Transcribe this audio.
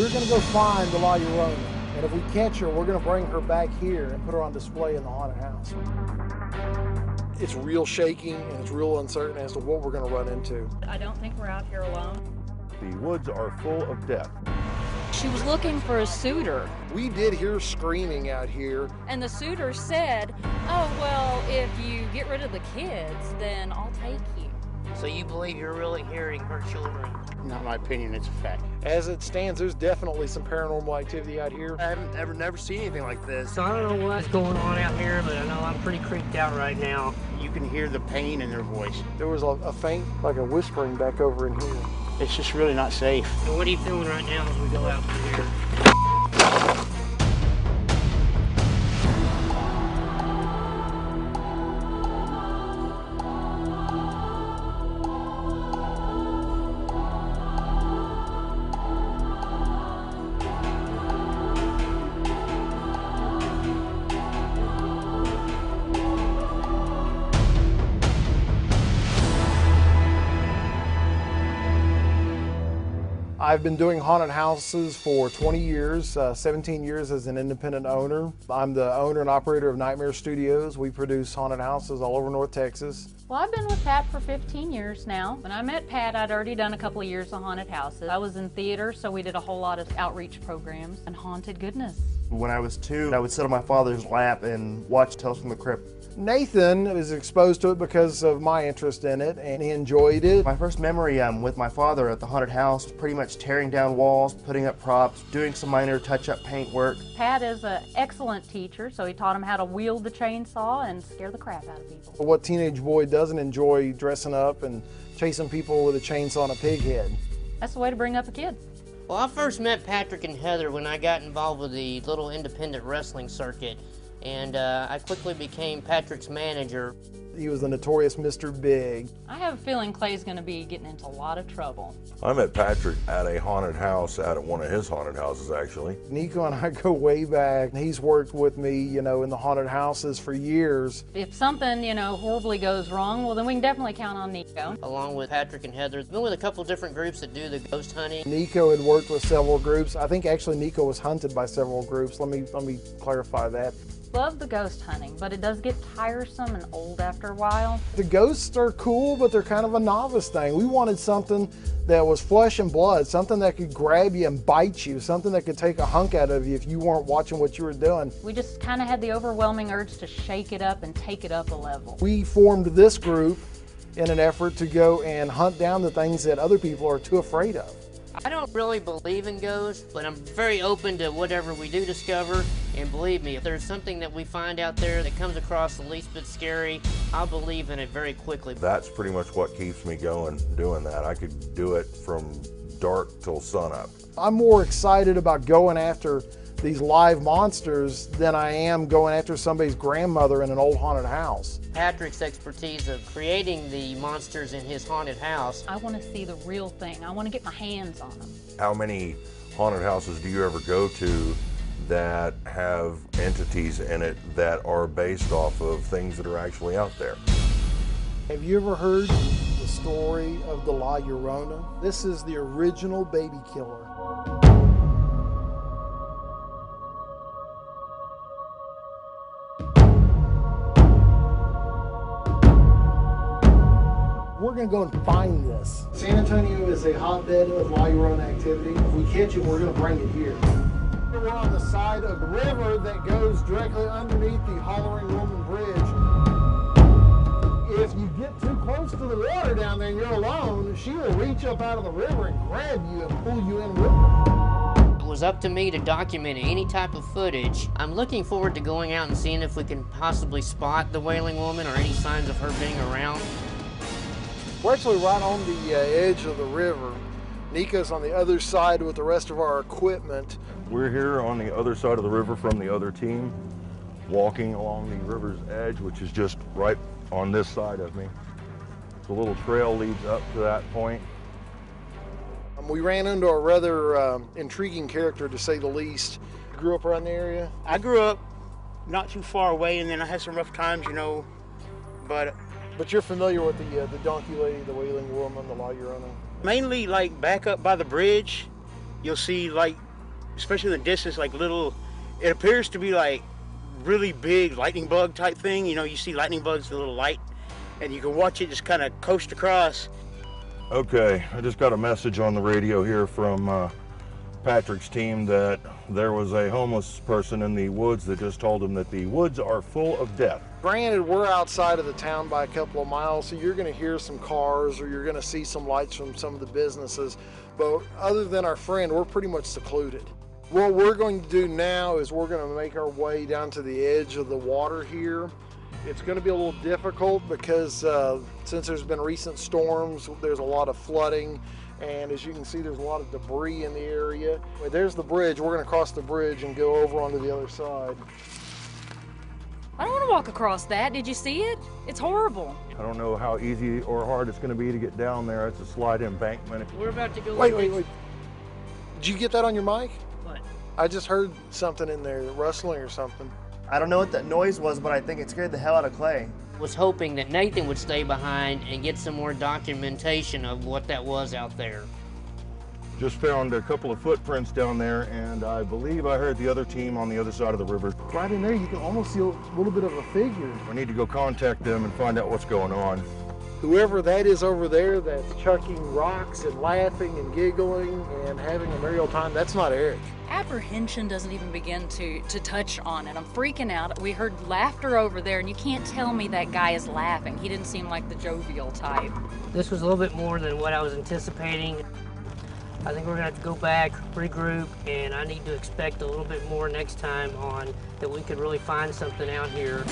We're going to go find the La Llorona, and if we catch her, we're going to bring her back here and put her on display in the haunted house. It's real shaking and it's real uncertain as to what we're going to run into. I don't think we're out here alone. The woods are full of death. She was looking for a suitor. We did hear screaming out here. And the suitor said, oh, well, if you get rid of the kids, then I'll take you. So you believe you're really hearing her children? Not my opinion, it's a fact. As it stands, there's definitely some paranormal activity out here. I haven't never seen anything like this. So I don't know what's going on out here, but I know I'm pretty creeped out right now. You can hear the pain in their voice. There was a faint, like a whispering back over in here. It's just really not safe. So what are you feeling right now as we go out through here? I've been doing haunted houses for 20 years, 17 years as an independent owner. I'm the owner and operator of Nightmare Studios. We produce haunted houses all over North Texas. Well, I've been with Pat for 15 years now. When I met Pat, I'd already done a couple of years of haunted houses. I was in theater, so we did a whole lot of outreach programs and haunted goodness. When I was 2, I would sit on my father's lap and watch Tales from the Crypt. Nathan was exposed to it because of my interest in it, and he enjoyed it. My first memory with my father at the haunted house was pretty much tearing down walls, putting up props, doing some minor touch-up paint work. Pat is an excellent teacher, so he taught him how to wield the chainsaw and scare the crap out of people. What teenage boy doesn't enjoy dressing up and chasing people with a chainsaw and a pig head? That's the way to bring up a kid. Well, I first met Patrick and Heather when I got involved with the little independent wrestling circuit, and I quickly became Patrick's manager. He was the notorious Mr. Big. I have a feeling Clay's going to be getting into a lot of trouble. I met Patrick at a haunted house, out at one of his haunted houses, actually. Nico and I go way back. He's worked with me, you know, in the haunted houses for years. If something, you know, horribly goes wrong, well, then we can definitely count on Nico. Along with Patrick and Heather, I've been with a couple different groups that do the ghost hunting. Nico had worked with several groups. I think actually Nico was hunted by several groups. Let me clarify that. Love the ghost hunting, but it does get tiresome and old after a while. The ghosts are cool, but they're kind of a novice thing. We wanted something that was flesh and blood, something that could grab you and bite you, something that could take a hunk out of you if you weren't watching what you were doing. We just kind of had the overwhelming urge to shake it up and take it up a level. We formed this group in an effort to go and hunt down the things that other people are too afraid of. I don't really believe in ghosts, but I'm very open to whatever we do discover. And believe me, if there's something that we find out there that comes across the least bit scary, I'll believe in it very quickly. That's pretty much what keeps me going, doing that. I could do it from dark till sunup. I'm more excited about going after these live monsters than I am going after somebody's grandmother in an old haunted house. Patrick's expertise of creating the monsters in his haunted house. I want to see the real thing. I want to get my hands on them. How many haunted houses do you ever go to that have entities in it that are based off of things that are actually out there? Have you ever heard the story of the La Llorona? This is the original baby killer. We're going to go and find this. San Antonio is a hotbed of La Llorona activity. If we catch it, we're going to bring it here. We're on the side of the river that goes directly underneath the Hollering Woman Bridge. If you get too close to the water down there and you're alone, she will reach up out of the river and grab you and pull you in with her. It was up to me to document any type of footage. I'm looking forward to going out and seeing if we can possibly spot the Wailing Woman or any signs of her being around. We're actually right on the edge of the river. Nico's on the other side with the rest of our equipment. We're here on the other side of the river from the other team, walking along the river's edge, which is just right on this side of me. The little trail leads up to that point. We ran into a rather intriguing character, to say the least. Grew up around the area? I grew up not too far away, and then I had some rough times, you know, but you're familiar with the donkey lady, the Wailing Woman, the La Llorona? mainly like back up by the bridge, you'll see like especially in the distance, like little, it appears to be like really big lightning bug type thing. You know, you see lightning bugs, the little light, and you can watch it just kind of coast across. Okay, I just got a message on the radio here from Patrick's team that there was a homeless person in the woods that just told him that the woods are full of death. Granted, we're outside of the town by a couple of miles, so you're going to hear some cars or you're going to see some lights from some of the businesses, but other than our friend, we're pretty much secluded. What we're going to do now is we're going to make our way down to the edge of the water here. It's going to be a little difficult because since there's been recent storms, there's a lot of flooding, and as you can see, there's a lot of debris in the area. There's the bridge. We're going to cross the bridge and go over onto the other side. I don't want to walk across that. Did you see it? It's horrible. I don't know how easy or hard it's going to be to get down there. It's a slide embankment. We're about to go. Wait. Did you get that on your mic? What? I just heard something in there, rustling or something. I don't know what that noise was, but I think it scared the hell out of Clay. Was hoping that Nathan would stay behind and get some more documentation of what that was out there. Just found a couple of footprints down there, and I believe I heard the other team on the other side of the river. Right in there, you can almost see a little bit of a figure. I need to go contact them and find out what's going on. Whoever that is over there that's chucking rocks and laughing and giggling and having a merry old time, that's not Eric. Apprehension doesn't even begin to touch on it. I'm freaking out. We heard laughter over there, and you can't tell me that guy is laughing. He didn't seem like the jovial type. This was a little bit more than what I was anticipating. I think we're gonna have to go back, regroup, and I need to expect a little bit more next time on that we could really find something out here.